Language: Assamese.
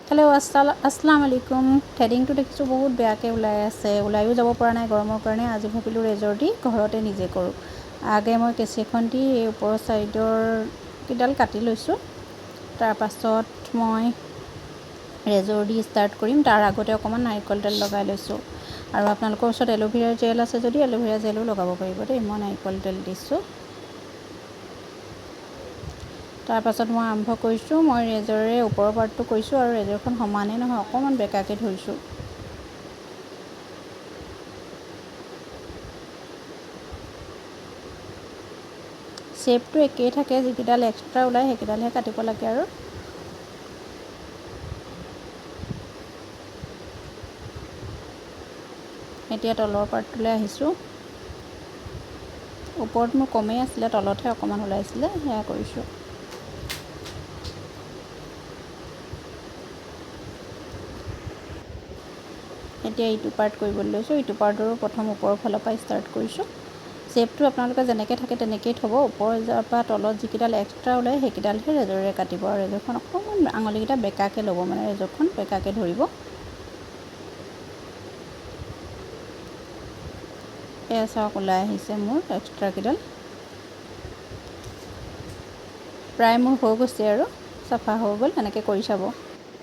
হেল্ল' আসসালামু আলাইকুম। থ্ৰেডিংটো দেখিছোঁ বহুত বেয়াকৈ ওলাই আছে, ওলাইও যাব পৰা নাই গৰমৰ কাৰণে। আজি ভাবিলোঁ ৰেজৰ দি ঘৰতে নিজে কৰোঁ। আগে মই কেঁচি এখন দি এই ওপৰৰ ছাইডৰ কেইডাল কাটি লৈছোঁ। তাৰপাছত মই ৰেজৰ দি ষ্টাৰ্ট কৰিম। তাৰ আগতে অকণমান নাৰিকল তেল লগাই লৈছোঁ। আৰু আপোনালোকৰ ওচৰত এল'ভেৰা জেল আছে যদি এল'ভেৰা জেলো লগাব পাৰিব দেই। মই নাৰিকল তেল দিছোঁ। তাৰপাছত মই আৰম্ভ কৰিছোঁ। মই ৰেজৰে ওপৰৰ পাৰ্টটো কৰিছোঁ আৰু ৰেজৰখন সমানে নহয়, অকণমান বেঁকাকৈ ধৰিছোঁ। শ্বেপটো একেই থাকে, যিকেইডাল এক্সট্ৰা ওলায় সেইকেইডালহে কাটিব লাগে। আৰু এতিয়া তলৰ পাৰ্টটোলৈ আহিছোঁ। ওপৰত মোৰ কমেই আছিলে, তলতহে অকণমান ওলাইছিলে, সেয়া কৰিছোঁ। এতিয়া ইটো পাৰ্ট কৰিবলৈ লৈছোঁ। ইটো পাৰ্টৰো প্ৰথম ওপৰৰ ফালৰ পৰা ষ্টাৰ্ট কৰিছোঁ। শ্বেপটো আপোনালোকে যেনেকৈ থাকে তেনেকৈয়ে থ'ব। ওপৰৰ পৰা তলত যিকেইডাল এক্সট্ৰা ওলায় সেইকেইডালহে ৰেজৰেৰে কাটিব। আৰু ৰেজৰখন অকণমান আঙুলিকেইটা বেঁকাকৈ ল'ব, মানে ৰেজৰখন বেঁকাকৈ ধৰিব। এয়া চাওক ওলাই আহিছে মোৰ এক্সট্ৰাকেইডাল। প্ৰায় মোৰ হৈ গৈছে আৰু চাফা হৈ গ'ল। এনেকৈ কৰি চাব।